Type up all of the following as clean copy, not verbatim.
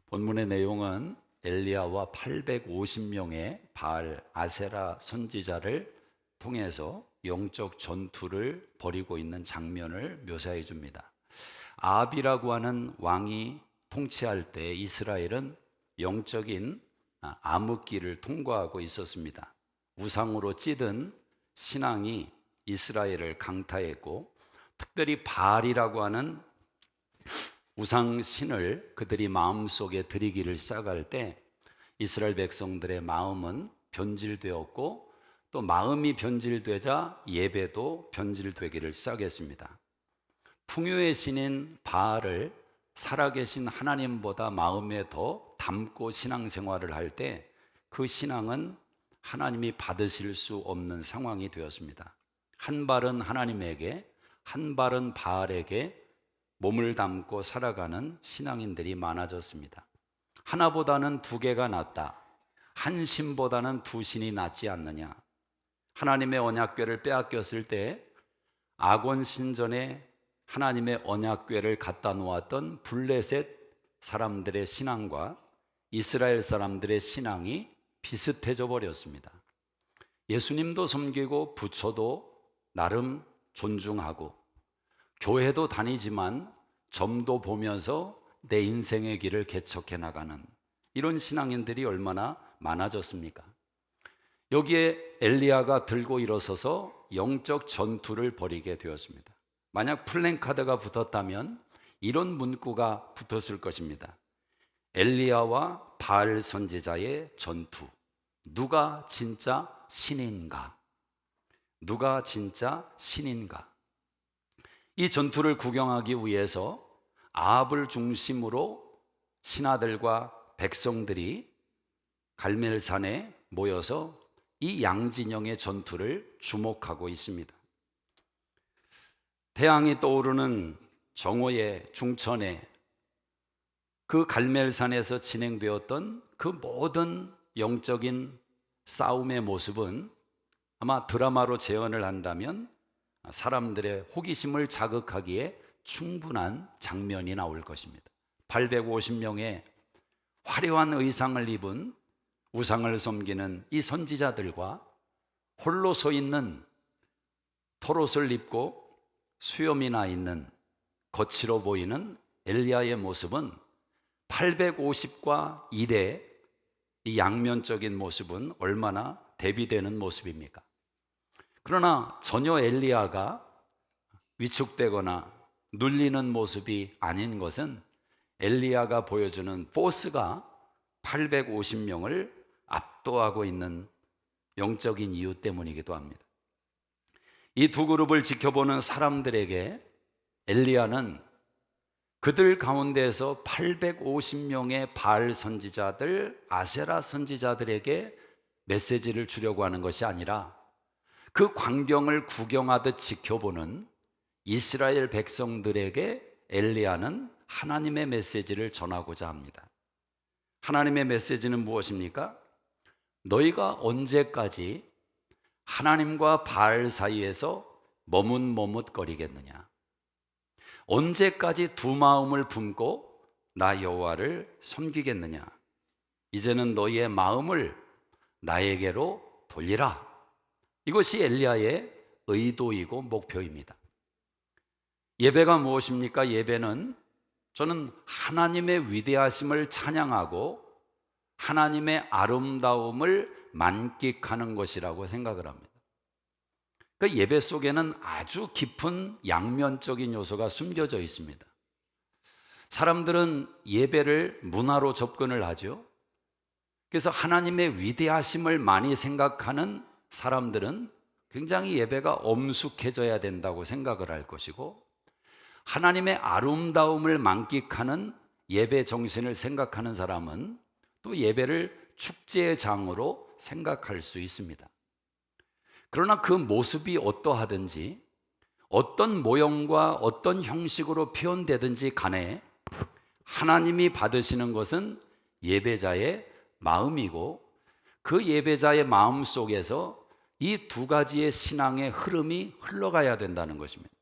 본문의 내용은 엘리야와 850명의 바알 아세라 선지자를 통해서 영적 전투를 벌이고 있는 장면을 묘사해 줍니다. 아합이라고 하는 왕이 통치할 때 이스라엘은 영적인 암흑기를 통과하고 있었습니다. 우상으로 찌든 신앙이 이스라엘을 강타했고, 특별히 바알이라고 하는 우상신을 그들이 마음속에 들이기를 시작할 때 이스라엘 백성들의 마음은 변질되었고, 또 마음이 변질되자 예배도 변질되기를 시작했습니다. 풍요의 신인 바알을 살아계신 하나님보다 마음에 더 담고 신앙생활을 할 때 그 신앙은 하나님이 받으실 수 없는 상황이 되었습니다. 한 발은 하나님에게, 한 발은 바알에게 몸을 담고 살아가는 신앙인들이 많아졌습니다. 하나보다는 두 개가 낫다, 한 신보다는 두 신이 낫지 않느냐. 하나님의 언약궤를 빼앗겼을 때 아곤 신전에 하나님의 언약궤를 갖다 놓았던 블레셋 사람들의 신앙과 이스라엘 사람들의 신앙이 비슷해져 버렸습니다. 예수님도 섬기고 부처도 나름 존중하고 교회도 다니지만 점도 보면서 내 인생의 길을 개척해 나가는 이런 신앙인들이 얼마나 많아졌습니까? 여기에 엘리야가 들고 일어서서 영적 전투를 벌이게 되었습니다. 만약 플랜카드가 붙었다면 이런 문구가 붙었을 것입니다. 엘리야와 바알 선지자의 전투. 누가 진짜 신인가? 누가 진짜 신인가? 이 전투를 구경하기 위해서 아합을 중심으로 신하들과 백성들이 갈멜산에 모여서 이 양진영의 전투를 주목하고 있습니다. 태양이 떠오르는 정오의 중천에 그 갈멜산에서 진행되었던 그 모든 영적인 싸움의 모습은 아마 드라마로 재현을 한다면 사람들의 호기심을 자극하기에 충분한 장면이 나올 것입니다. 850명의 화려한 의상을 입은 우상을 섬기는 이 선지자들과 홀로 서 있는 털옷을 입고 수염이 나 있는 거칠어 보이는 엘리야의 모습은 850과 1의 이 양면적인 모습은 얼마나 대비되는 모습입니까? 그러나 전혀 엘리야가 위축되거나 눌리는 모습이 아닌 것은 엘리야가 보여주는 포스가 850명을 압도하고 있는 영적인 이유 때문이기도 합니다. 이 두 그룹을 지켜보는 사람들에게 엘리야는 그들 가운데에서 850명의 바알 선지자들, 아세라 선지자들에게 메시지를 주려고 하는 것이 아니라 그 광경을 구경하듯 지켜보는 이스라엘 백성들에게 엘리야는 하나님의 메시지를 전하고자 합니다. 하나님의 메시지는 무엇입니까? 너희가 언제까지 하나님과 바알 사이에서 머뭇머뭇거리겠느냐? 언제까지 두 마음을 품고 나 여호와를 섬기겠느냐? 이제는 너희의 마음을 나에게로 돌리라. 이것이 엘리야의 의도이고 목표입니다. 예배가 무엇입니까? 예배는 저는 하나님의 위대하심을 찬양하고 하나님의 아름다움을 만끽하는 것이라고 생각을 합니다. 그 예배 속에는 아주 깊은 양면적인 요소가 숨겨져 있습니다. 사람들은 예배를 문화로 접근을 하죠. 그래서 하나님의 위대하심을 많이 생각하는 사람들은 굉장히 예배가 엄숙해져야 된다고 생각을 할 것이고, 하나님의 아름다움을 만끽하는 예배 정신을 생각하는 사람은 또 예배를 축제의 장으로 생각할 수 있습니다. 그러나 그 모습이 어떠하든지 어떤 모형과 어떤 형식으로 표현되든지 간에 하나님이 받으시는 것은 예배자의 마음이고, 그 예배자의 마음 속에서 이 두 가지의 신앙의 흐름이 흘러가야 된다는 것입니다.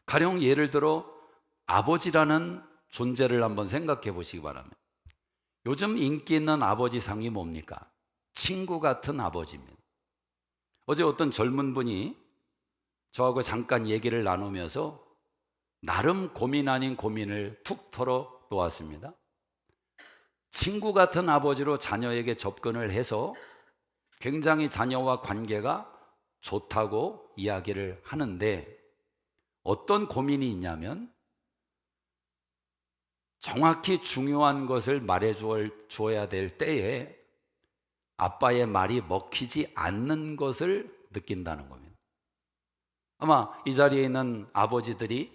가령 예를 들어 아버지라는 존재를 한번 생각해 보시기 바랍니다. 요즘 인기 있는 아버지 상이 뭡니까? 친구 같은 아버지입니다. 어제 어떤 젊은 분이 저하고 잠깐 얘기를 나누면서 나름 고민 아닌 고민을 툭 털어 놓았습니다. 친구 같은 아버지로 자녀에게 접근을 해서 굉장히 자녀와 관계가 좋다고 이야기를 하는데, 어떤 고민이 있냐면 정확히 중요한 것을 말해 주어야 될 때에 아빠의 말이 먹히지 않는 것을 느낀다는 겁니다. 아마 이 자리에 있는 아버지들이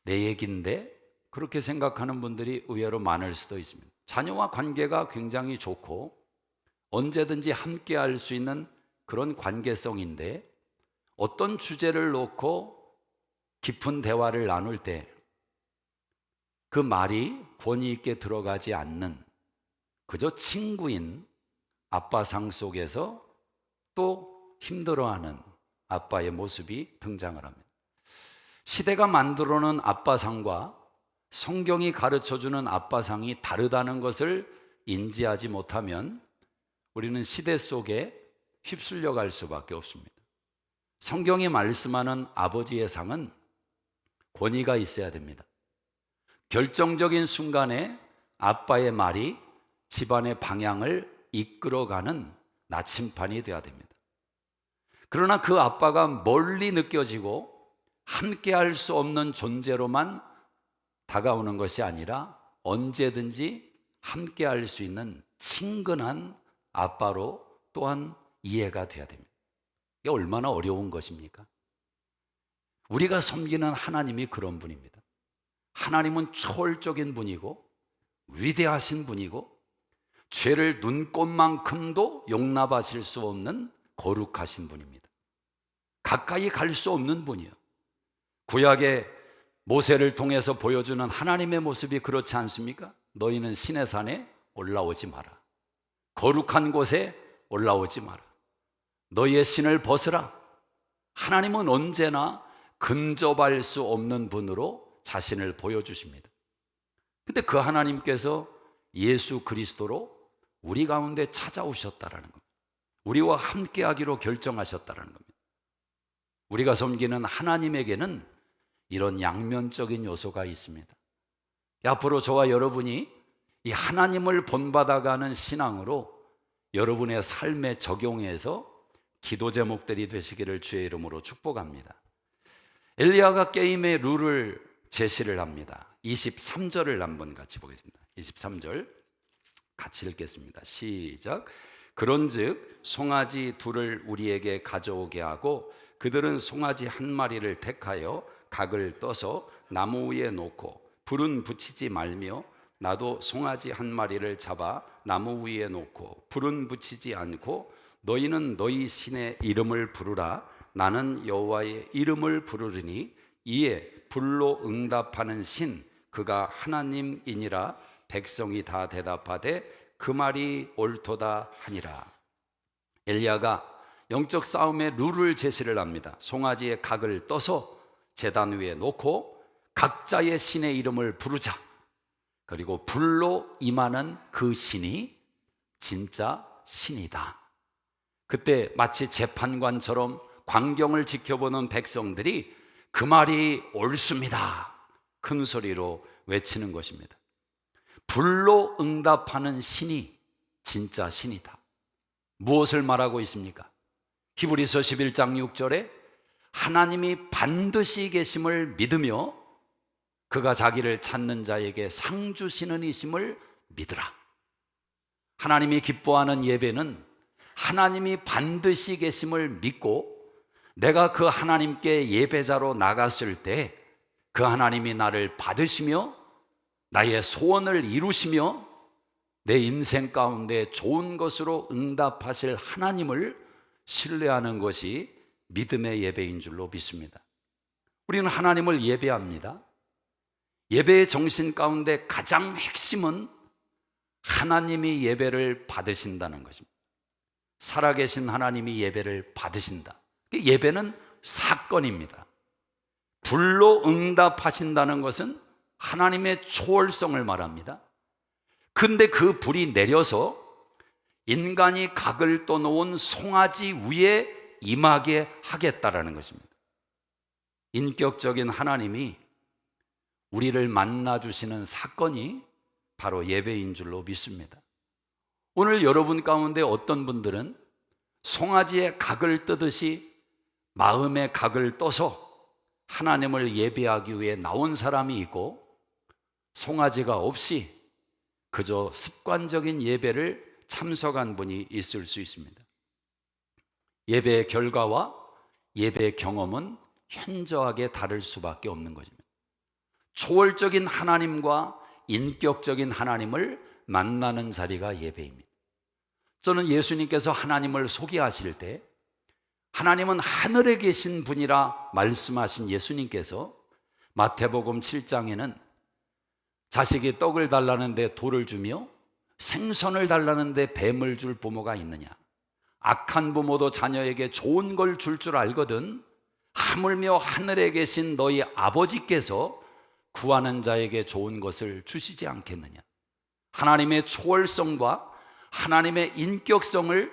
내 얘기인데 그렇게 생각하는 분들이 의외로 많을 수도 있습니다. 자녀와 관계가 굉장히 좋고 언제든지 함께 할 수 있는 그런 관계성인데, 어떤 주제를 놓고 깊은 대화를 나눌 때 그 말이 권위 있게 들어가지 않는 그저 친구인 아빠 상 속에서 또 힘들어하는 아빠의 모습이 등장을 합니다. 시대가 만들어놓은 아빠상과 성경이 가르쳐주는 아빠상이 다르다는 것을 인지하지 못하면 우리는 시대 속에 휩쓸려 갈 수밖에 없습니다. 성경이 말씀하는 아버지의 상은 권위가 있어야 됩니다. 결정적인 순간에 아빠의 말이 집안의 방향을 이끌어가는 나침판이 되어야 됩니다. 그러나 그 아빠가 멀리 느껴지고 함께 할 수 없는 존재로만 다가오는 것이 아니라 언제든지 함께 할 수 있는 친근한 아빠로 또한 이해가 돼야 됩니다. 이게 얼마나 어려운 것입니까? 우리가 섬기는 하나님이 그런 분입니다. 하나님은 초월적인 분이고 위대하신 분이고 죄를 눈꼽만큼도 용납하실 수 없는 거룩하신 분입니다. 가까이 갈 수 없는 분이요. 구약의 모세를 통해서 보여주는 하나님의 모습이 그렇지 않습니까? 너희는 시내 산에 올라오지 마라. 거룩한 곳에 올라오지 마라. 너희의 신을 벗으라. 하나님은 언제나 근접할 수 없는 분으로 자신을 보여주십니다. 근데 그 하나님께서 예수 그리스도로 우리 가운데 찾아오셨다라는 겁니다. 우리와 함께 하기로 결정하셨다라는 겁니다. 우리가 섬기는 하나님에게는 이런 양면적인 요소가 있습니다. 앞으로 저와 여러분이 이 하나님을 본받아가는 신앙으로 여러분의 삶에 적용해서 기도 제목들이 되시기를 주의 이름으로 축복합니다. 엘리야가 게임의 룰을 제시를 합니다. 23절을 한번 같이 보겠습니다. 23절 같이 읽겠습니다. 시작. 그런즉 송아지 둘을 우리에게 가져오게 하고 그들은 송아지 한 마리를 택하여 각을 떠서 나무 위에 놓고 불은 붙이지 말며 나도 송아지 한 마리를 잡아 나무 위에 놓고 불은 붙이지 않고 너희는 너희 신의 이름을 부르라. 나는 여호와의 이름을 부르리니 이에 불로 응답하는 신 그가 하나님이니라. 백성이 다 대답하되 그 말이 옳도다 하니라. 엘리야가 영적 싸움의 룰을 제시를 합니다. 송아지의 각을 떠서 제단 위에 놓고 각자의 신의 이름을 부르자. 그리고 불로 임하는 그 신이 진짜 신이다. 그때 마치 재판관처럼 광경을 지켜보는 백성들이 그 말이 옳습니다. 큰 소리로 외치는 것입니다. 불로 응답하는 신이 진짜 신이다. 무엇을 말하고 있습니까? 히브리서 11장 6절에 하나님이 반드시 계심을 믿으며 그가 자기를 찾는 자에게 상 주시는 이심을 믿으라. 하나님이 기뻐하는 예배는 하나님이 반드시 계심을 믿고 내가 그 하나님께 예배자로 나갔을 때 그 하나님이 나를 받으시며 나의 소원을 이루시며 내 인생 가운데 좋은 것으로 응답하실 하나님을 신뢰하는 것이 믿음의 예배인 줄로 믿습니다. 우리는 하나님을 예배합니다. 예배의 정신 가운데 가장 핵심은 하나님이 예배를 받으신다는 것입니다. 살아계신 하나님이 예배를 받으신다. 예배는 사건입니다. 불로 응답하신다는 것은 하나님의 초월성을 말합니다. 근데 그 불이 내려서 인간이 각을 떠놓은 송아지 위에 임하게 하겠다라는 것입니다. 인격적인 하나님이 우리를 만나주시는 사건이 바로 예배인 줄로 믿습니다. 오늘 여러분 가운데 어떤 분들은 송아지의 각을 뜨듯이 마음의 각을 떠서 하나님을 예배하기 위해 나온 사람이 있고, 송아지가 없이 그저 습관적인 예배를 참석한 분이 있을 수 있습니다. 예배의 결과와 예배의 경험은 현저하게 다를 수밖에 없는 것입니다. 초월적인 하나님과 인격적인 하나님을 만나는 자리가 예배입니다. 저는 예수님께서 하나님을 소개하실 때 하나님은 하늘에 계신 분이라 말씀하신 예수님께서 마태복음 7장에는 자식이 떡을 달라는데 돌을 주며 생선을 달라는데 뱀을 줄 부모가 있느냐, 악한 부모도 자녀에게 좋은 걸 줄 줄 알거든 하물며 하늘에 계신 너희 아버지께서 구하는 자에게 좋은 것을 주시지 않겠느냐. 하나님의 초월성과 하나님의 인격성을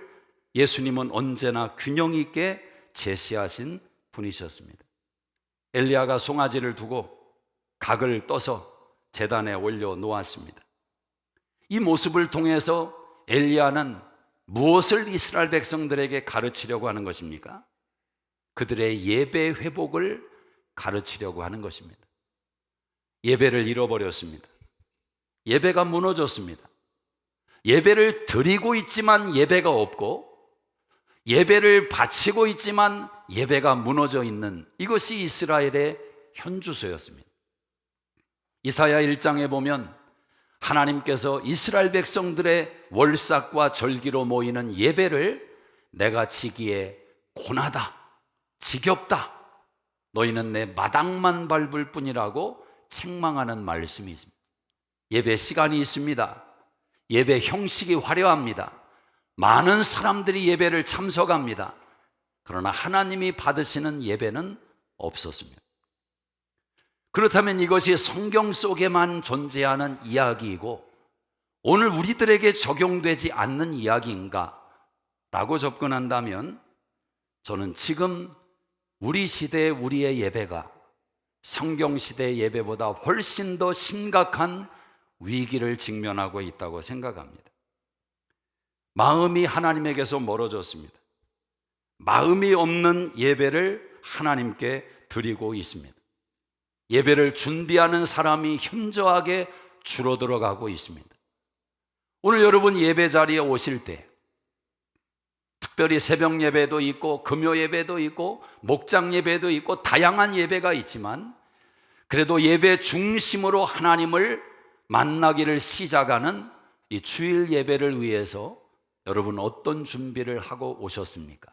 예수님은 언제나 균형 있게 제시하신 분이셨습니다. 엘리야가 송아지를 두고 각을 떠서 제단에 올려 놓았습니다. 이 모습을 통해서 엘리야는 무엇을 이스라엘 백성들에게 가르치려고 하는 것입니까? 그들의 예배 회복을 가르치려고 하는 것입니다. 예배를 잃어버렸습니다. 예배가 무너졌습니다. 예배를 드리고 있지만 예배가 없고, 예배를 바치고 있지만 예배가 무너져 있는, 이것이 이스라엘의 현주소였습니다. 이사야 1장에 보면 하나님께서 이스라엘 백성들의 월삭과 절기로 모이는 예배를 내가 지기에 고나다, 지겹다, 너희는 내 마당만 밟을 뿐이라고 책망하는 말씀이 있습니다. 예배 시간이 있습니다. 예배 형식이 화려합니다. 많은 사람들이 예배를 참석합니다. 그러나 하나님이 받으시는 예배는 없었습니다. 그렇다면 이것이 성경 속에만 존재하는 이야기이고 오늘 우리들에게 적용되지 않는 이야기인가? 라고 접근한다면 저는 지금 우리 시대의 우리의 예배가 성경 시대의 예배보다 훨씬 더 심각한 위기를 직면하고 있다고 생각합니다. 마음이 하나님에게서 멀어졌습니다. 마음이 없는 예배를 하나님께 드리고 있습니다. 예배를 준비하는 사람이 현저하게 줄어들어가고 있습니다. 오늘 여러분 예배 자리에 오실 때 특별히 새벽 예배도 있고 금요 예배도 있고 목장 예배도 있고 다양한 예배가 있지만 그래도 예배 중심으로 하나님을 만나기를 시작하는 이 주일 예배를 위해서 여러분 어떤 준비를 하고 오셨습니까?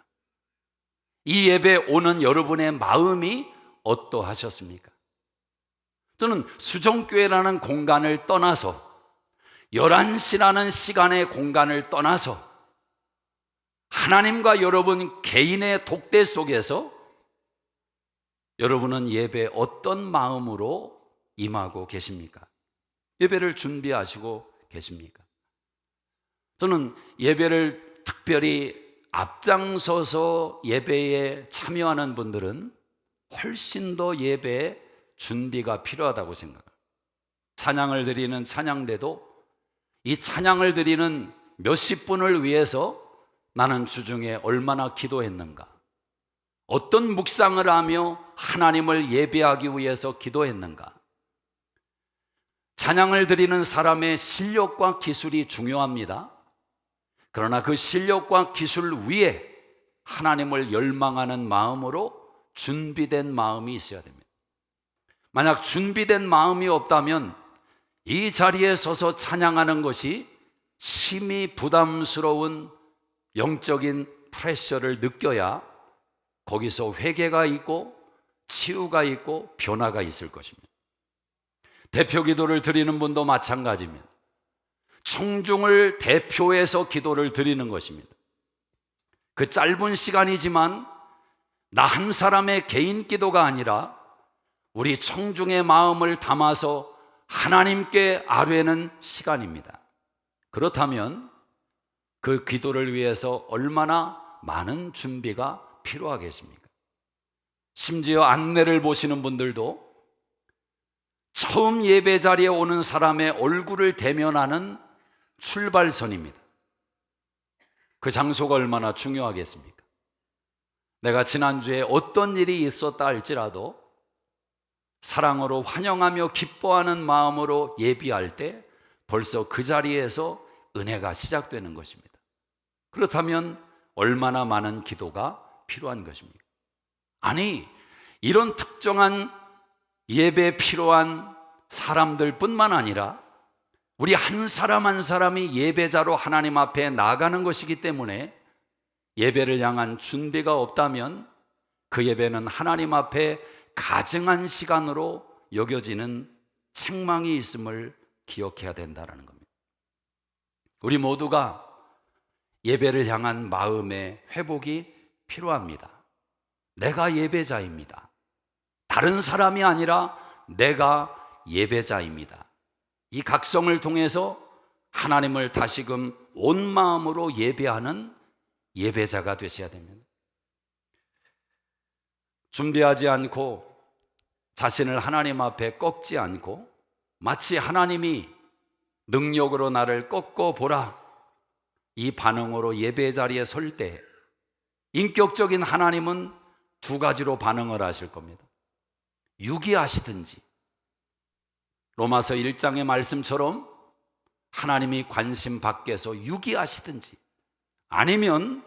이 예배 오는 여러분의 마음이 어떠하셨습니까? 저는 수정교회라는 공간을 떠나서 11시라는 시간의 공간을 떠나서 하나님과 여러분 개인의 독대 속에서 여러분은 예배에 어떤 마음으로 임하고 계십니까? 예배를 준비하시고 계십니까? 저는 예배를 특별히 앞장서서 예배에 참여하는 분들은 훨씬 더 예배에 준비가 필요하다고 생각합니다. 찬양을 드리는 찬양대도 이 찬양을 드리는 몇십 분을 위해서 나는 주중에 얼마나 기도했는가, 어떤 묵상을 하며 하나님을 예배하기 위해서 기도했는가. 찬양을 드리는 사람의 실력과 기술이 중요합니다. 그러나 그 실력과 기술 위에 하나님을 열망하는 마음으로 준비된 마음이 있어야 됩니다. 만약 준비된 마음이 없다면 이 자리에 서서 찬양하는 것이 심히 부담스러운 영적인 프레셔를 느껴야 거기서 회개가 있고 치유가 있고 변화가 있을 것입니다. 대표 기도를 드리는 분도 마찬가지입니다. 청중을 대표해서 기도를 드리는 것입니다. 그 짧은 시간이지만 나 한 사람의 개인 기도가 아니라 우리 청중의 마음을 담아서 하나님께 아뢰는 시간입니다. 그렇다면 그 기도를 위해서 얼마나 많은 준비가 필요하겠습니까? 심지어 안내를 보시는 분들도 처음 예배 자리에 오는 사람의 얼굴을 대면하는 출발선입니다. 그 장소가 얼마나 중요하겠습니까? 내가 지난주에 어떤 일이 있었다 할지라도 사랑으로 환영하며 기뻐하는 마음으로 예비할 때 벌써 그 자리에서 은혜가 시작되는 것입니다. 그렇다면 얼마나 많은 기도가 필요한 것입니까? 아니, 이런 특정한 예배에 필요한 사람들 뿐만 아니라 우리 한 사람 한 사람이 예배자로 하나님 앞에 나가는 것이기 때문에 예배를 향한 준비가 없다면 그 예배는 하나님 앞에 가증한 시간으로 여겨지는 책망이 있음을 기억해야 된다는 겁니다. 우리 모두가 예배를 향한 마음의 회복이 필요합니다. 내가 예배자입니다. 다른 사람이 아니라 내가 예배자입니다. 이 각성을 통해서 하나님을 다시금 온 마음으로 예배하는 예배자가 되셔야 됩니다. 준비하지 않고 자신을 하나님 앞에 꺾지 않고 마치 하나님이 능력으로 나를 꺾어 보라, 이 반응으로 예배 자리에 설 때 인격적인 하나님은 두 가지로 반응을 하실 겁니다. 유기하시든지, 로마서 1장의 말씀처럼 하나님이 관심 밖에서 유기하시든지, 아니면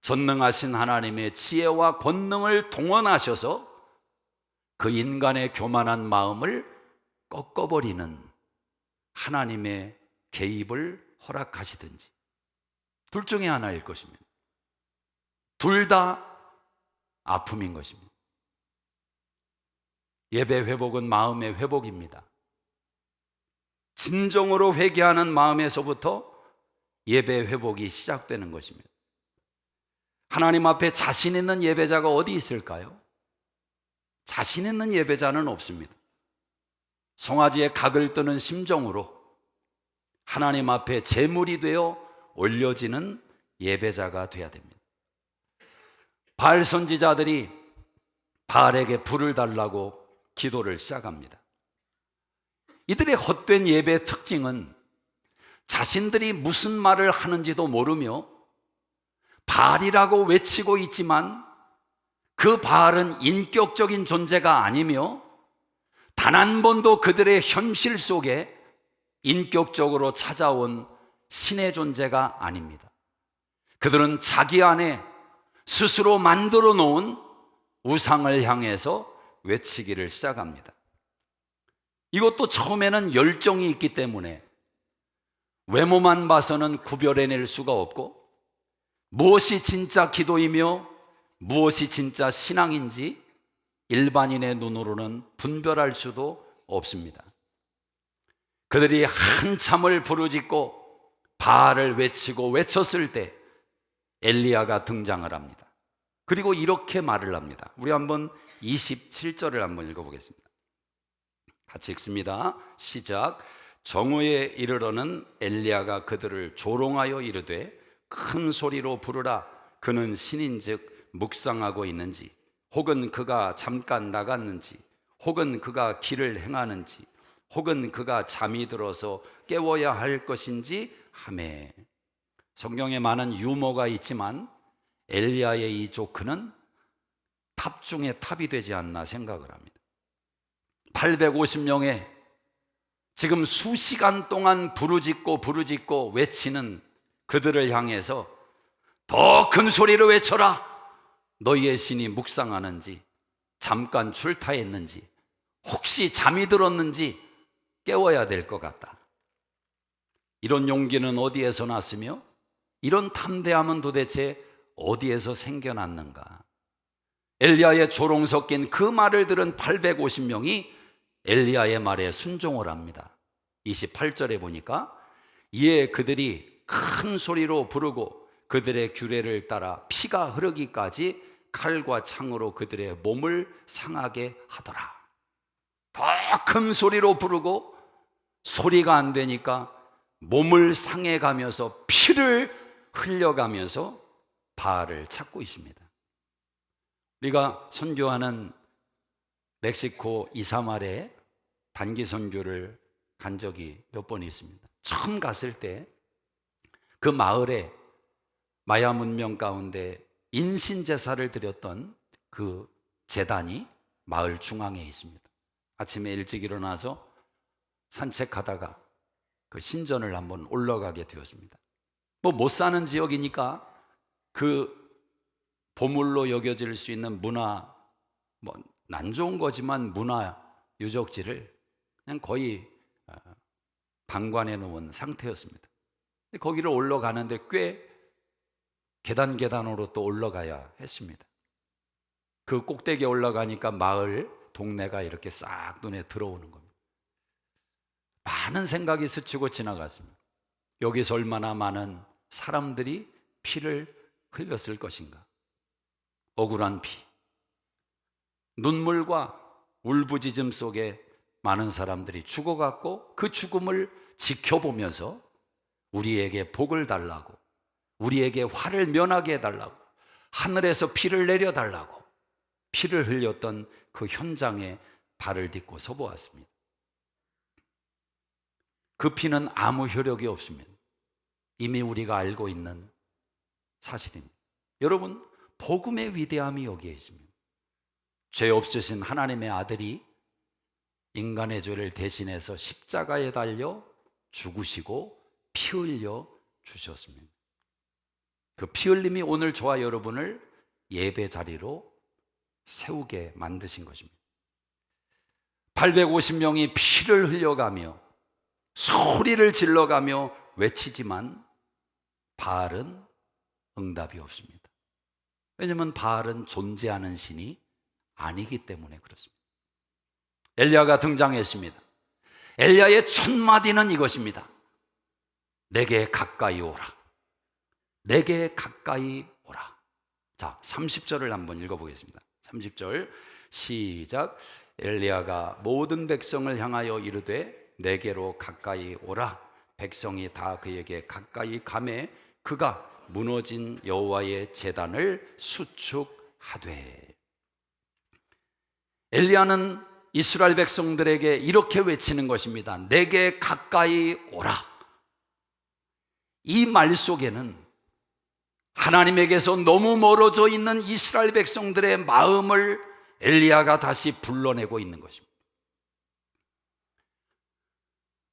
전능하신 하나님의 지혜와 권능을 동원하셔서 그 인간의 교만한 마음을 꺾어버리는 하나님의 개입을 허락하시든지, 둘 중에 하나일 것입니다. 둘 다 아픔인 것입니다. 예배 회복은 마음의 회복입니다. 진정으로 회개하는 마음에서부터 예배 회복이 시작되는 것입니다. 하나님 앞에 자신 있는 예배자가 어디 있을까요? 자신 있는 예배자는 없습니다. 송아지의 각을 뜨는 심정으로 하나님 앞에 제물이 되어 올려지는 예배자가 되어야 됩니다. 바알 선지자들이 바알에게 불을 달라고 기도를 시작합니다. 이들의 헛된 예배의 특징은 자신들이 무슨 말을 하는지도 모르며 바알이라고 외치고 있지만 그 바알은 인격적인 존재가 아니며 단 한 번도 그들의 현실 속에 인격적으로 찾아온 신의 존재가 아닙니다. 그들은 자기 안에 스스로 만들어 놓은 우상을 향해서 외치기를 시작합니다. 이것도 처음에는 열정이 있기 때문에 외모만 봐서는 구별해낼 수가 없고 무엇이 진짜 기도이며 무엇이 진짜 신앙인지 일반인의 눈으로는 분별할 수도 없습니다. 그들이 한참을 부르짖고 바알을 외치고 외쳤을 때 엘리야가 등장을 합니다. 그리고 이렇게 말을 합니다. 우리 한번 27절을 한번 읽어보겠습니다. 같이 읽습니다. 시작. 정오에 이르러는 엘리야가 그들을 조롱하여 이르되 큰 소리로 부르라. 그는 신인즉 묵상하고 있는지, 혹은 그가 잠깐 나갔는지, 혹은 그가 길을 행하는지, 혹은 그가 잠이 들어서 깨워야 할 것인지 하매. 성경에 많은 유머가 있지만 엘리야의 이 조크는 탑 중에 탑이 되지 않나 생각을 합니다. 850명의 지금 수시간 동안 부르짖고 외치는 그들을 향해서 더 큰 소리로 외쳐라. 너희의 신이 묵상하는지, 잠깐 출타했는지, 혹시 잠이 들었는지 깨워야 될 것 같다. 이런 용기는 어디에서 났으며 이런 탐대함은 도대체 어디에서 생겨났는가? 엘리야의 조롱 섞인 그 말을 들은 850명이 엘리야의 말에 순종을 합니다. 28절에 보니까 이에 그들이 큰 소리로 부르고 그들의 규례를 따라 피가 흐르기까지 칼과 창으로 그들의 몸을 상하게 하더라. 더 큰 소리로 부르고 소리가 안 되니까 몸을 상해가면서 피를 흘려가면서 바알을 찾고 있습니다. 우리가 선교하는 멕시코 이사말에 단기 선교를 간 적이 몇 번 있습니다. 처음 갔을 때 그 마을에 마야 문명 가운데 인신제사를 드렸던 그 제단이 마을 중앙에 있습니다. 아침에 일찍 일어나서 산책하다가 그 신전을 한번 올라가게 되었습니다. 뭐 못 사는 지역이니까 그 보물로 여겨질 수 있는 문화, 뭐 난 좋은 거지만 문화 유적지를 그냥 거의 방관해 놓은 상태였습니다. 근데 거기를 올라가는데 꽤 계단으로 또 올라가야 했습니다. 그 꼭대기에 올라가니까 마을 동네가 이렇게 싹 눈에 들어오는 겁니다. 많은 생각이 스치고 지나갔습니다. 여기서 얼마나 많은 사람들이 피를 흘렸을 것인가. 억울한 피, 눈물과 울부짖음 속에 많은 사람들이 죽어갔고 그 죽음을 지켜보면서 우리에게 복을 달라고, 우리에게 화를 면하게 해달라고, 하늘에서 피를 내려달라고 피를 흘렸던 그 현장에 발을 딛고 서보았습니다. 그 피는 아무 효력이 없습니다. 이미 우리가 알고 있는 사실입니다. 여러분, 복음의 위대함이 여기에 있습니다. 죄 없으신 하나님의 아들이 인간의 죄를 대신해서 십자가에 달려 죽으시고 피 흘려 주셨습니다. 그 피 흘림이 오늘 저와 여러분을 예배 자리로 세우게 만드신 것입니다. 850명이 피를 흘려가며 소리를 질러가며 외치지만 바알은 응답이 없습니다. 왜냐하면 바알은 존재하는 신이 아니기 때문에 그렇습니다. 엘리야가 등장했습니다. 엘리야의 첫 마디는 이것입니다. 내게 가까이 오라. 내게 가까이 오라. 자, 30절을 한번 읽어보겠습니다. 30절 시작. 엘리야가 모든 백성을 향하여 이르되 내게로 가까이 오라. 백성이 다 그에게 가까이 가매 그가 무너진 여호와의 제단을 수축하되. 엘리야는 이스라엘 백성들에게 이렇게 외치는 것입니다. 내게 가까이 오라. 이 말 속에는 하나님에게서 너무 멀어져 있는 이스라엘 백성들의 마음을 엘리야가 다시 불러내고 있는 것입니다.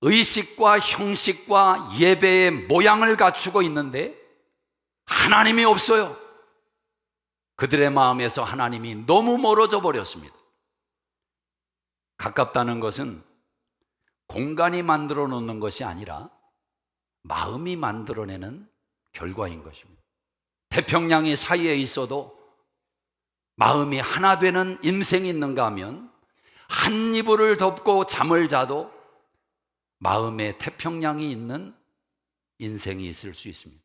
의식과 형식과 예배의 모양을 갖추고 있는데 하나님이 없어요. 그들의 마음에서 하나님이 너무 멀어져 버렸습니다. 가깝다는 것은 공간이 만들어 놓는 것이 아니라 마음이 만들어내는 결과인 것입니다. 태평양이 사이에 있어도 마음이 하나 되는 인생이 있는가 하면 한 이불을 덮고 잠을 자도 마음에 태평양이 있는 인생이 있을 수 있습니다.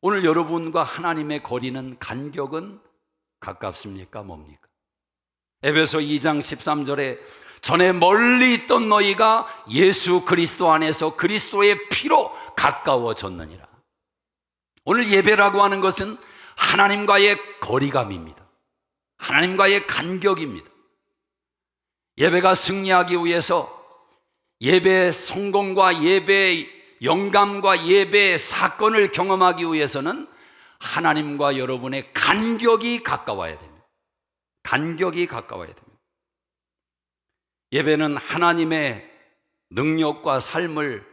오늘 여러분과 하나님의 거리는 간격은 가깝습니까? 뭡니까? 에베소 2장 13절에 전에 멀리 있던 너희가 예수 그리스도 안에서 그리스도의 피로 가까워졌느니라. 오늘 예배라고 하는 것은 하나님과의 거리감입니다. 하나님과의 간격입니다. 예배가 승리하기 위해서 예배의 성공과 예배의 영감과 예배의 사건을 경험하기 위해서는 하나님과 여러분의 간격이 가까워야 됩니다. 간격이 가까워야 됩니다. 예배는 하나님의 능력과 삶을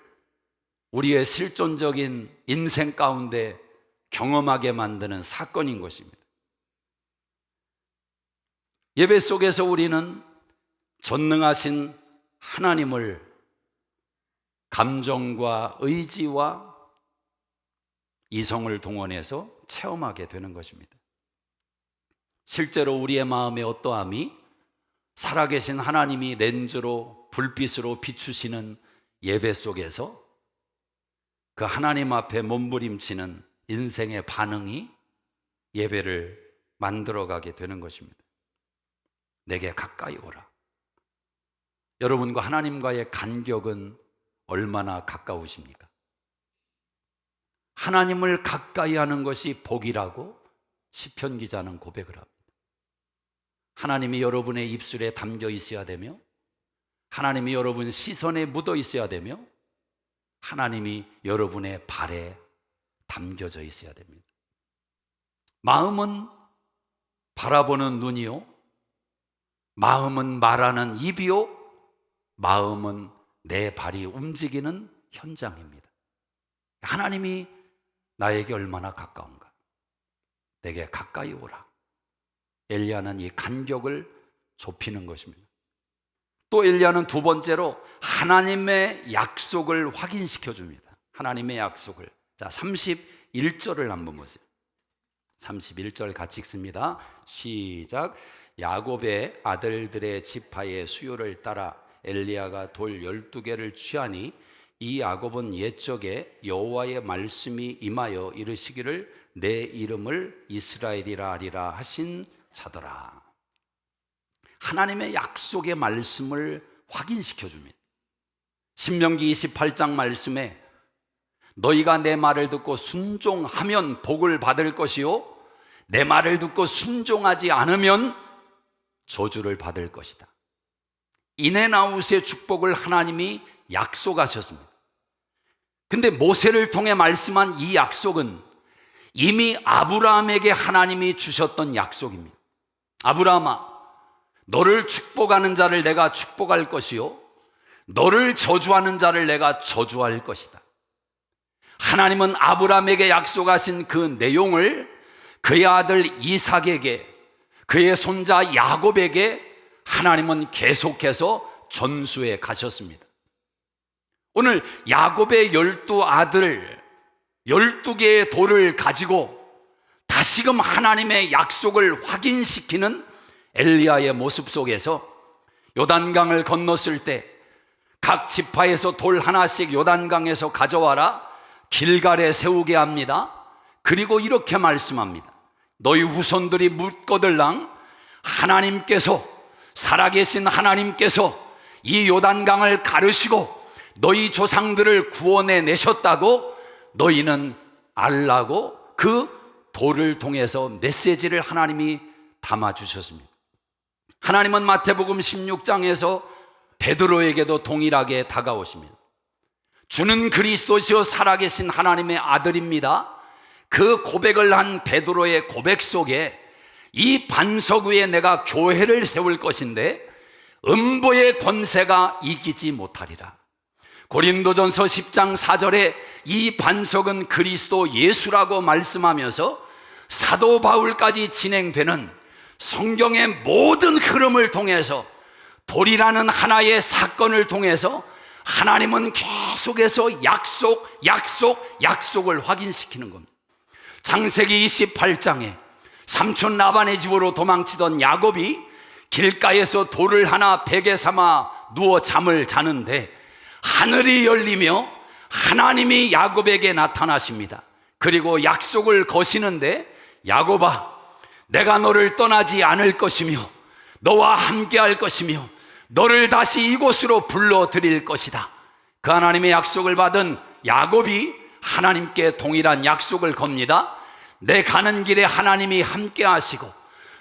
우리의 실존적인 인생 가운데 경험하게 만드는 사건인 것입니다. 예배 속에서 우리는 전능하신 하나님을 감정과 의지와 이성을 동원해서 체험하게 되는 것입니다. 실제로 우리의 마음의 어떠함이 살아계신 하나님이 렌즈로 불빛으로 비추시는 예배 속에서 그 하나님 앞에 몸부림치는 인생의 반응이 예배를 만들어가게 되는 것입니다. 내게 가까이 오라. 여러분과 하나님과의 간격은 얼마나 가까우십니까? 하나님을 가까이 하는 것이 복이라고 시편 기자는 고백을 합니다. 하나님이 여러분의 입술에 담겨 있어야 되며, 하나님이 여러분 시선에 묻어 있어야 되며, 하나님이 여러분의 발에 담겨져 있어야 됩니다. 마음은 바라보는 눈이요, 마음은 말하는 입이요, 마음은 내 발이 움직이는 현장입니다. 하나님이 나에게 얼마나 가까운가? 내게 가까이 오라. 엘리야는 이 간격을 좁히는 것입니다. 또 엘리야는 두 번째로 하나님의 약속을 확인시켜 줍니다. 하나님의 약속을. 자, 31절을 한번 보세요. 31절 같이 읽습니다. 시작. 야곱의 아들들의 지파의 수요를 따라 엘리야가 돌 12개를 취하니 이 야곱은 옛적에 여호와의 말씀이 임하여 이르시기를 내 이름을 이스라엘이라 하리라 하신 자더라. 하나님의 약속의 말씀을 확인시켜 줍니다. 신명기 28장 말씀에 너희가 내 말을 듣고 순종하면 복을 받을 것이요, 내 말을 듣고 순종하지 않으면 저주를 받을 것이다. 인앤아웃의 축복을 하나님이 약속하셨습니다. 근데 모세를 통해 말씀한 이 약속은 이미 아브라함에게 하나님이 주셨던 약속입니다. 아브라함아, 너를 축복하는 자를 내가 축복할 것이요, 너를 저주하는 자를 내가 저주할 것이다. 하나님은 아브라함에게 약속하신 그 내용을 그의 아들 이삭에게, 그의 손자 야곱에게 하나님은 계속해서 전수해 가셨습니다. 오늘 야곱의 12아들 12개의 돌을 가지고 다시금 하나님의 약속을 확인시키는 엘리야의 모습 속에서 요단강을 건넜을 때 각 지파에서 돌 하나씩 요단강에서 가져와라, 길갈에 세우게 합니다. 그리고 이렇게 말씀합니다. 너희 후손들이 묻거들랑 하나님께서, 살아계신 하나님께서 이 요단강을 가르시고 너희 조상들을 구원해 내셨다고 너희는 알라고 그 돌을 통해서 메시지를 하나님이 담아주셨습니다. 하나님은 마태복음 16장에서 베드로에게도 동일하게 다가오십니다. 주는 그리스도시요 살아계신 하나님의 아들입니다. 그 고백을 한 베드로의 고백 속에 이 반석 위에 내가 교회를 세울 것인데 음보의 권세가 이기지 못하리라. 고린도전서 10장 4절에 이 반석은 그리스도 예수라고 말씀하면서 사도 바울까지 진행되는 성경의 모든 흐름을 통해서, 돌이라는 하나의 사건을 통해서 하나님은 계속해서 약속을 확인시키는 겁니다. 창세기 28장에 삼촌 라반의 집으로 도망치던 야곱이 길가에서 돌을 하나 베개 삼아 누워 잠을 자는데 하늘이 열리며 하나님이 야곱에게 나타나십니다. 그리고 약속을 거시는데, 야곱아, 내가 너를 떠나지 않을 것이며 너와 함께 할 것이며 너를 다시 이곳으로 불러들일 것이다. 그 하나님의 약속을 받은 야곱이 하나님께 동일한 약속을 겁니다. 내 가는 길에 하나님이 함께 하시고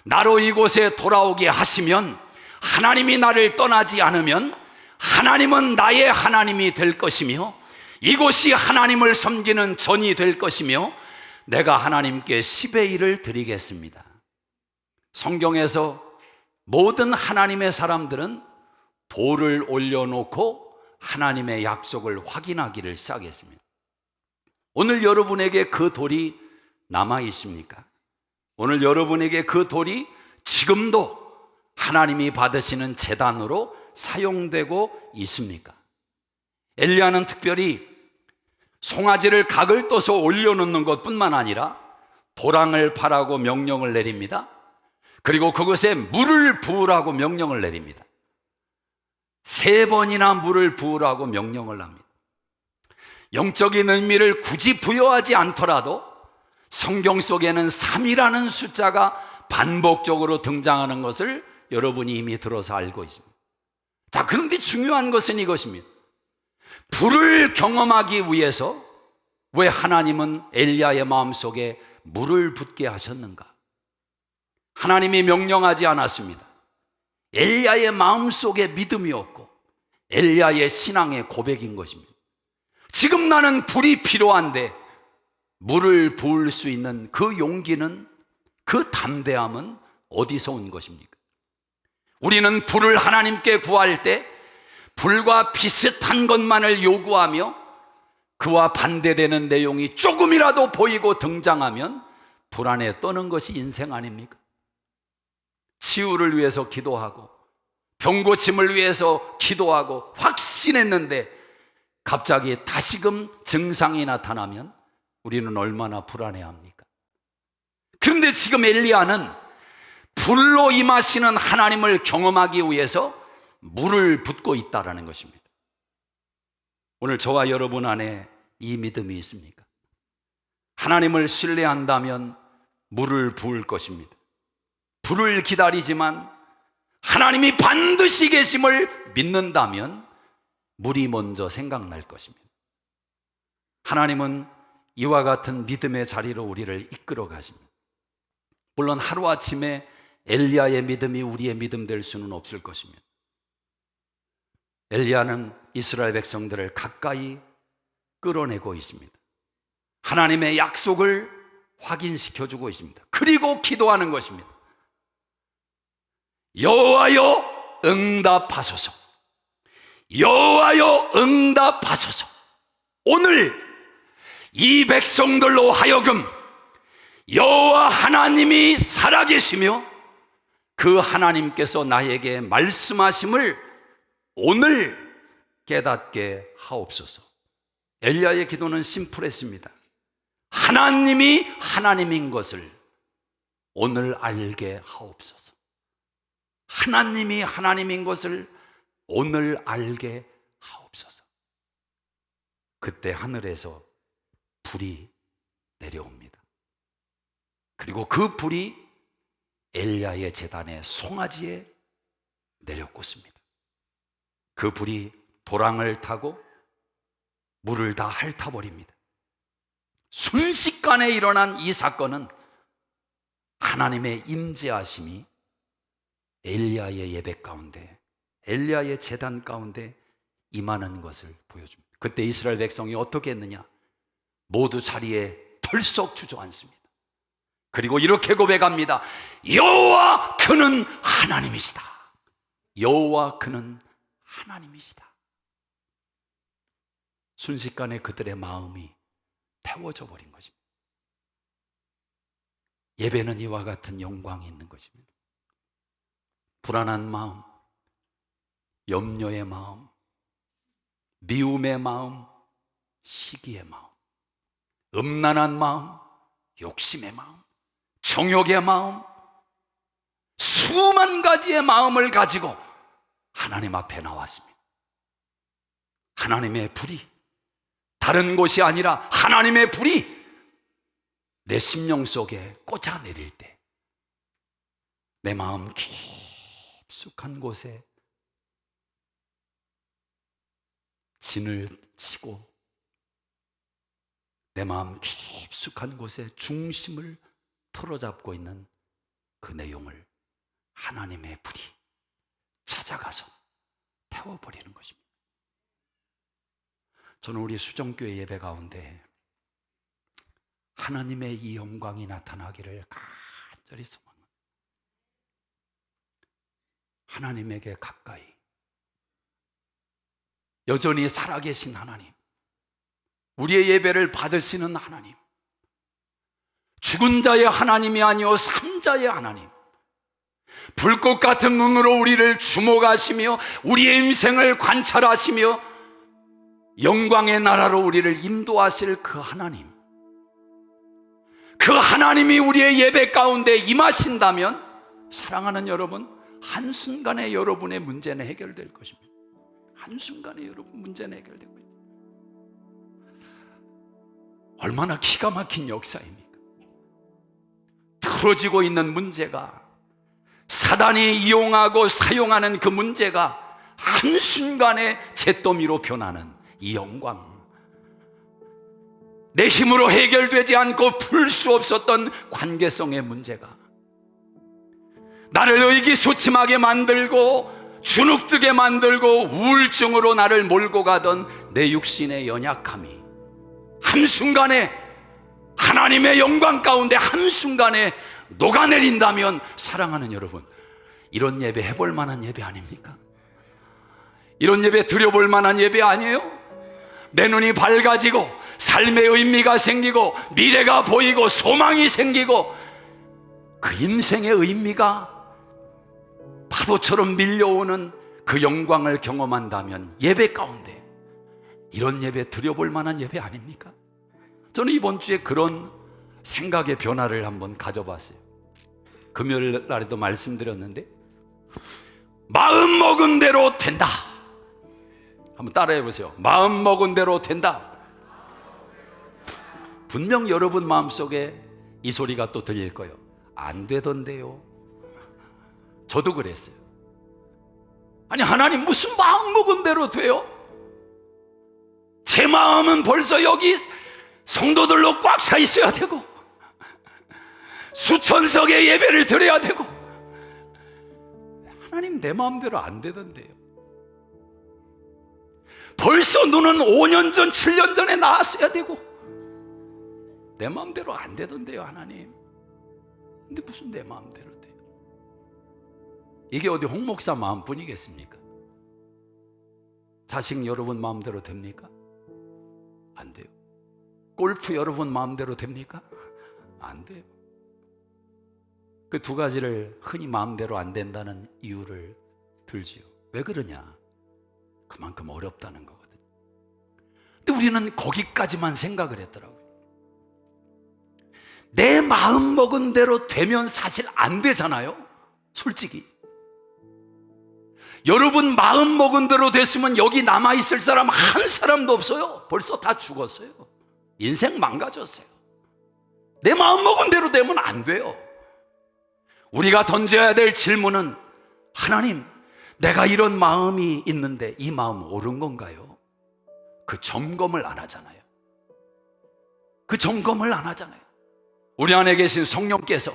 나로 이곳에 돌아오게 하시면, 하나님이 나를 떠나지 않으면 하나님은 나의 하나님이 될 것이며 이곳이 하나님을 섬기는 전이 될 것이며 내가 하나님께 10의 1을 드리겠습니다. 성경에서 모든 하나님의 사람들은 돌을 올려놓고 하나님의 약속을 확인하기를 시작했습니다. 오늘 여러분에게 그 돌이 남아 있습니까? 오늘 여러분에게 그 돌이 지금도 하나님이 받으시는 제단으로 사용되고 있습니까? 엘리야는 특별히 송아지를 각을 떠서 올려놓는 것뿐만 아니라 도랑을 파라고 명령을 내립니다. 그리고 그것에 물을 부으라고 명령을 내립니다. 3번이나 물을 부으라고 명령을 합니다. 영적인 의미를 굳이 부여하지 않더라도 성경 속에는 3이라는 숫자가 반복적으로 등장하는 것을 여러분이 이미 들어서 알고 있습니다. 자, 그런데 중요한 것은 이것입니다. 불을 경험하기 위해서 왜 하나님은 엘리야의 마음속에 물을 붓게 하셨는가? 하나님이 명령하지 않았습니다. 엘리야의 마음속에 믿음이었고 엘리야의 신앙의 고백인 것입니다. 지금 나는 불이 필요한데 물을 부을 수 있는 그 용기는, 그 담대함은 어디서 온 것입니까? 우리는 불을 하나님께 구할 때 불과 비슷한 것만을 요구하며 그와 반대되는 내용이 조금이라도 보이고 등장하면 불안에 떠는 것이 인생 아닙니까? 치유를 위해서 기도하고 병고침을 위해서 기도하고 확신했는데 갑자기 다시금 증상이 나타나면 우리는 얼마나 불안해합니까? 그런데 지금 엘리야는 불로 임하시는 하나님을 경험하기 위해서 물을 붓고 있다는 것입니다. 오늘 저와 여러분 안에 이 믿음이 있습니까? 하나님을 신뢰한다면 물을 부을 것입니다. 불을 기다리지만 하나님이 반드시 계심을 믿는다면 물이 먼저 생각날 것입니다. 하나님은 이와 같은 믿음의 자리로 우리를 이끌어 가십니다. 물론 하루아침에 엘리야의 믿음이 우리의 믿음 될 수는 없을 것입니다. 엘리야는 이스라엘 백성들을 가까이 끌어내고 있습니다. 하나님의 약속을 확인시켜주고 있습니다. 그리고 기도하는 것입니다. 여호와여 응답하소서. 여호와여 응답하소서. 오늘 이 백성들로 하여금 여호와 하나님이 살아계시며 그 하나님께서 나에게 말씀하심을 오늘 깨닫게 하옵소서. 엘리야의 기도는 심플했습니다. 하나님이 하나님인 것을 오늘 알게 하옵소서. 하나님이 하나님인 것을 오늘 알게 하옵소서. 그때 하늘에서 불이 내려옵니다. 그리고 그 불이 엘리야의 제단의 송아지에 내려꽂습니다. 그 불이 도랑을 타고 물을 다 핥아버립니다. 순식간에 일어난 이 사건은 하나님의 임재하심이 엘리야의 예배 가운데, 엘리야의 제단 가운데 임하는 것을 보여줍니다. 그때 이스라엘 백성이 어떻게 했느냐? 모두 자리에 털썩 주저앉습니다. 그리고 이렇게 고백합니다. 여호와 그는 하나님이시다. 여호와 그는 하나님이시다. 순식간에 그들의 마음이 태워져 버린 것입니다. 예배는 이와 같은 영광이 있는 것입니다. 불안한 마음, 염려의 마음, 미움의 마음, 시기의 마음, 음란한 마음, 욕심의 마음, 정욕의 마음, 수만 가지의 마음을 가지고 하나님 앞에 나왔습니다. 하나님의 불이, 다른 곳이 아니라 하나님의 불이 내 심령 속에 꽂아 내릴 때 내 마음 깊숙한 곳에 진을 치고 내 마음 깊숙한 곳에 중심을 틀어잡고 있는 그 내용을 하나님의 불이 찾아가서 태워버리는 것입니다. 저는 우리 수정교회 예배 가운데 하나님의 이 영광이 나타나기를 간절히 소망합니다. 하나님에게 가까이, 여전히 살아계신 하나님, 우리의 예배를 받으시는 하나님, 죽은 자의 하나님이 아니오 산자의 하나님, 불꽃 같은 눈으로 우리를 주목하시며 우리의 인생을 관찰하시며 영광의 나라로 우리를 인도하실 그 하나님, 그 하나님이 우리의 예배 가운데 임하신다면 사랑하는 여러분, 한순간에 여러분의 문제는 해결될 것입니다. 한순간에 여러분 문제는 해결될 것입니다. 얼마나 기가 막힌 역사입니까? 틀어지고 있는 문제가, 사단이 이용하고 사용하는 그 문제가 한순간에 잿더미로 변하는 이 영광, 내 힘으로 해결되지 않고 풀 수 없었던 관계성의 문제가 나를 의기소침하게 만들고 주눅들게 만들고 우울증으로 나를 몰고 가던 내 육신의 연약함이 한순간에 하나님의 영광 가운데 한순간에 녹아내린다면, 사랑하는 여러분, 이런 예배 해볼 만한 예배 아닙니까? 이런 예배 드려볼 만한 예배 아니에요? 내 눈이 밝아지고 삶의 의미가 생기고 미래가 보이고 소망이 생기고 그 인생의 의미가 파도처럼 밀려오는 그 영광을 경험한다면 예배 가운데 이런 예배 드려볼 만한 예배 아닙니까? 저는 이번 주에 그런 생각의 변화를 한번 가져봤어요. 금요일 날에도 말씀드렸는데, 마음 먹은 대로 된다. 한번 따라해 보세요. 마음 먹은 대로 된다. 분명 여러분 마음속에 이 소리가 또 들릴 거예요. 안 되던데요. 저도 그랬어요. 아니, 하나님 무슨 마음 먹은 대로 돼요? 제 마음은 벌써 여기 성도들로 꽉 차 있어야 되고 수천석의 예배를 드려야 되고, 하나님 내 마음대로 안 되던데요. 벌써 눈은 5년 전 7년 전에 나왔어야 되고 내 마음대로 안 되던데요, 하나님. 근데 무슨 내 마음대로 돼요? 이게 어디 홍 목사 마음뿐이겠습니까? 자식 여러분 마음대로 됩니까? 안 돼요. 골프 여러분 마음대로 됩니까? 안 돼요. 그 두 가지를 흔히 마음대로 안 된다는 이유를 들지요. 왜 그러냐? 그만큼 어렵다는 거거든요. 근데 우리는 거기까지만 생각을 했더라고요. 내 마음 먹은 대로 되면 사실 안 되잖아요, 솔직히. 여러분 마음 먹은 대로 됐으면 여기 남아있을 사람 한 사람도 없어요. 벌써 다 죽었어요. 인생 망가졌어요. 내 마음 먹은 대로 되면 안 돼요. 우리가 던져야 될 질문은, 하나님, 내가 이런 마음이 있는데 이 마음 옳은 건가요? 그 점검을 안 하잖아요. 그 점검을 안 하잖아요. 우리 안에 계신 성령께서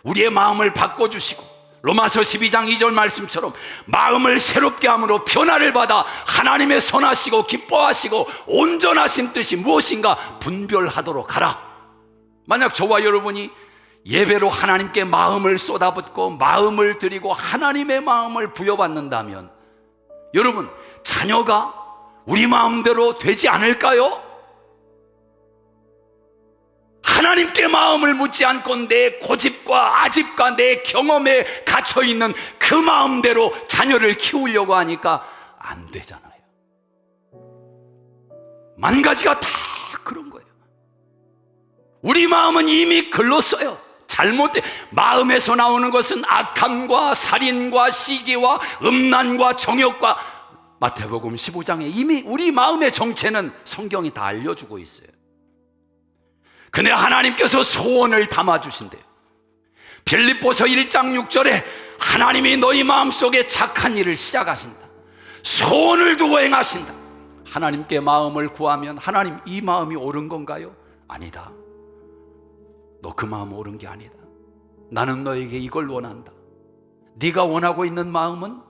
우리의 마음을 바꿔주시고 로마서 12장 2절 말씀처럼 마음을 새롭게 함으로 변화를 받아 하나님의 선하시고 기뻐하시고 온전하신 뜻이 무엇인가 분별하도록 하라. 만약 저와 여러분이 예배로 하나님께 마음을 쏟아붓고 마음을 드리고 하나님의 마음을 부여받는다면, 여러분, 자녀가 우리 마음대로 되지 않을까요? 하나님께 마음을 묻지 않고 내 고집과 아집과 내 경험에 갇혀있는 그 마음대로 자녀를 키우려고 하니까 안 되잖아요. 만 가지가 다 그런 거예요. 우리 마음은 이미 글렀어요. 잘못된 마음에서 나오는 것은 악함과 살인과 시기와 음란과 정욕과, 마태복음 15장에 이미 우리 마음의 정체는 성경이 다 알려주고 있어요. 근데 하나님께서 소원을 담아주신대요. 빌립보서 1장 6절에 하나님이 너희 마음속에 착한 일을 시작하신다. 소원을 두고 행하신다. 하나님께 마음을 구하면, 하나님 이 마음이 옳은 건가요? 아니다. 너 그 마음 옳은 게 아니다. 나는 너에게 이걸 원한다. 네가 원하고 있는 마음은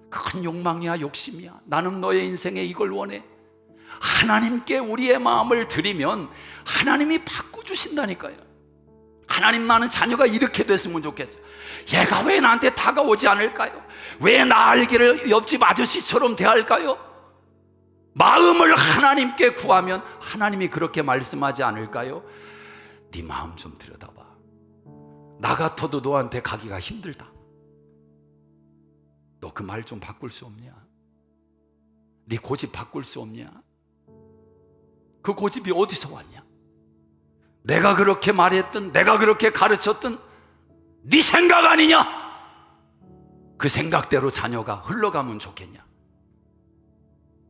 큰 욕망이야, 욕심이야. 나는 너의 인생에 이걸 원해. 하나님께 우리의 마음을 드리면 하나님이 바꿔주신다니까요. 하나님, 나는 자녀가 이렇게 됐으면 좋겠어요. 얘가 왜 나한테 다가오지 않을까요? 왜 나 알기를 옆집 아저씨처럼 대할까요? 마음을 하나님께 구하면 하나님이 그렇게 말씀하지 않을까요? 네 마음 좀 들여다봐. 나 같아도 너한테 가기가 힘들다. 너 그 말 좀 바꿀 수 없냐? 네 고집 바꿀 수 없냐? 그 고집이 어디서 왔냐? 내가 그렇게 말했든 내가 그렇게 가르쳤든 네 생각 아니냐? 그 생각대로 자녀가 흘러가면 좋겠냐?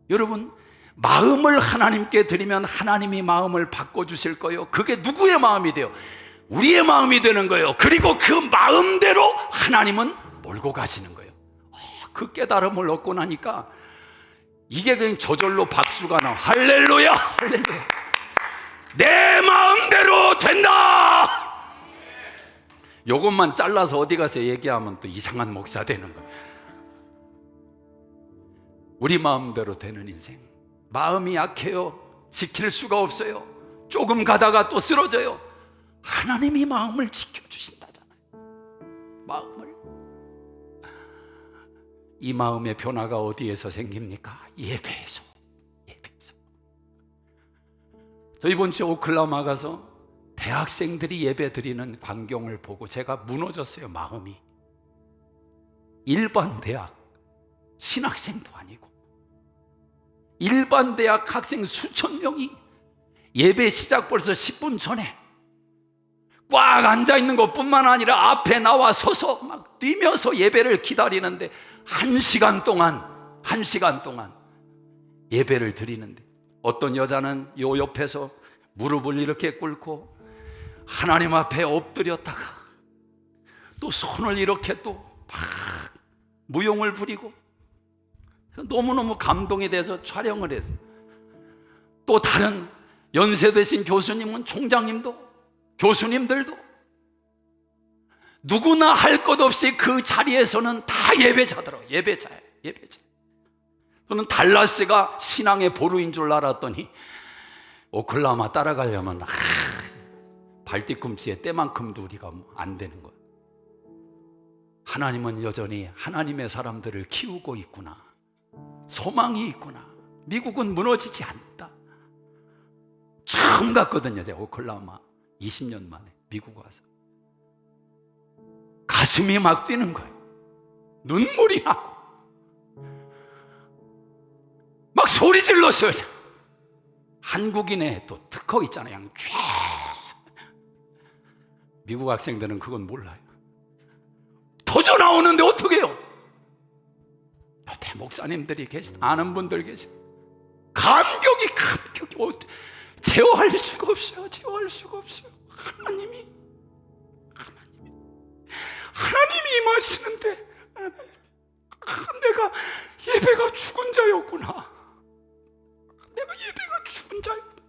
여러분, 마음을 하나님께 드리면 하나님이 마음을 바꿔주실 거예요. 그게 누구의 마음이 돼요? 우리의 마음이 되는 거예요. 그리고 그 마음대로 하나님은 몰고 가시는 거예요. 그 깨달음을 얻고 나니까 이게 그냥 저절로 박수가 나와. 할렐루야, 할렐루야. 내 마음대로 된다. 요것만 잘라서 어디 가서 얘기하면 또 이상한 목사 되는 거예요. 우리 마음대로 되는 인생. 마음이 약해요. 지킬 수가 없어요. 조금 가다가 또 쓰러져요. 하나님이 마음을 지켜주신다잖아요. 마음을. 이 마음의 변화가 어디에서 생깁니까? 예배에서. 예배에서. 저 이번 주에 오클라호마 가서 대학생들이 예배 드리는 광경을 보고 제가 무너졌어요. 마음이. 일반 대학 신학생도 아니고 일반 대학 학생 수천 명이 예배 시작 벌써 10분 전에 꽉 앉아있는 것뿐만 아니라 앞에 나와 서서 막 뛰면서 예배를 기다리는데 1시간 동안 예배를 드리는데 어떤 여자는 요 옆에서 무릎을 이렇게 꿇고 하나님 앞에 엎드렸다가 또 손을 이렇게 또 막 무용을 부리고 너무너무 감동이 돼서 촬영을 했어요. 또 다른 연세 드신 교수님은 총장님도 교수님들도 누구나 할 것 없이 그 자리에서는 다 예배자더라고요. 예배자예요. 예배자. 저는 달라스가 신앙의 보루인 줄 알았더니 오클라호마 따라가려면 발뒤꿈치에 때만큼도 우리가 안 되는 거예요. 하나님은 여전히 하나님의 사람들을 키우고 있구나. 소망이 있구나. 미국은 무너지지 않는다. 처음 갔거든요. 제가 오클라호마 20년 만에 미국 와서 가슴이 막 뛰는 거예요. 눈물이 나고 막 소리 질렀어요. 한국인의 또 특허 있잖아요. 그냥 쫙. 미국 학생들은 그건 몰라요. 터져 나오는데 어떻게 해요? 옆에 목사님들이 아는 분들 계세요. 감격이 제어할 수가 없어요. 제어할 수가 없어요. 하나님이 임하시는데 내가 예배가 죽은 자였구나. 내가 예배가 죽은 자였구나.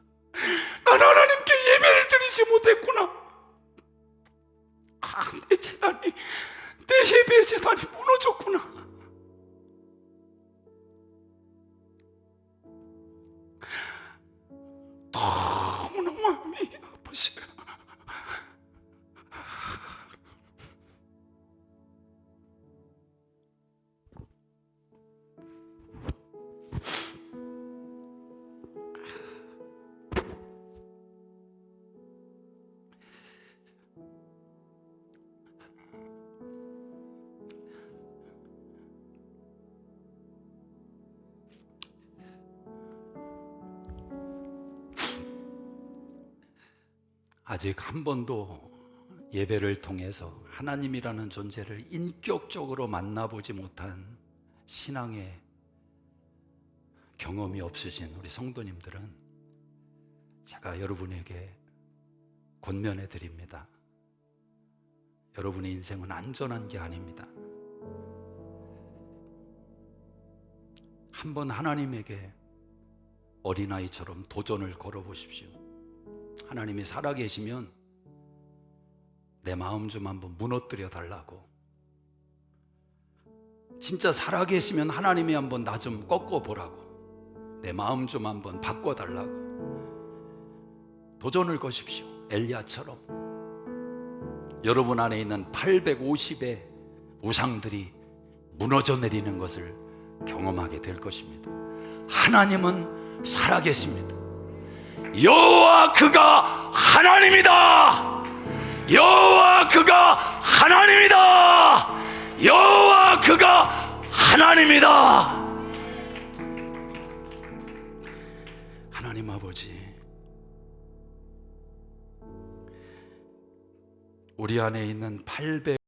난 하나님께 예배를 드리지 못했구나. 내 예배의 재단이 무너졌구나. 너무나 마음이 아프세요. 아직 한 번도 예배를 통해서 하나님이라는 존재를 인격적으로 만나보지 못한 신앙의 경험이 없으신 우리 성도님들은 제가 여러분에게 권면해 드립니다. 여러분의 인생은 안전한 게 아닙니다. 한번 하나님에게 어린아이처럼 도전을 걸어보십시오. 하나님이 살아계시면 내 마음 좀 한번 무너뜨려 달라고. 진짜 살아계시면 하나님이 한번 나 좀 꺾어보라고. 내 마음 좀 한번 바꿔달라고. 도전을 거십시오. 엘리야처럼. 여러분 안에 있는 850의 우상들이 무너져 내리는 것을 경험하게 될 것입니다. 하나님은 살아계십니다. 여호와 그가 하나님이다. 여호와 그가 하나님이다. 여호와 그가 하나님이다. 하나님 아버지, 우리 안에 있는 800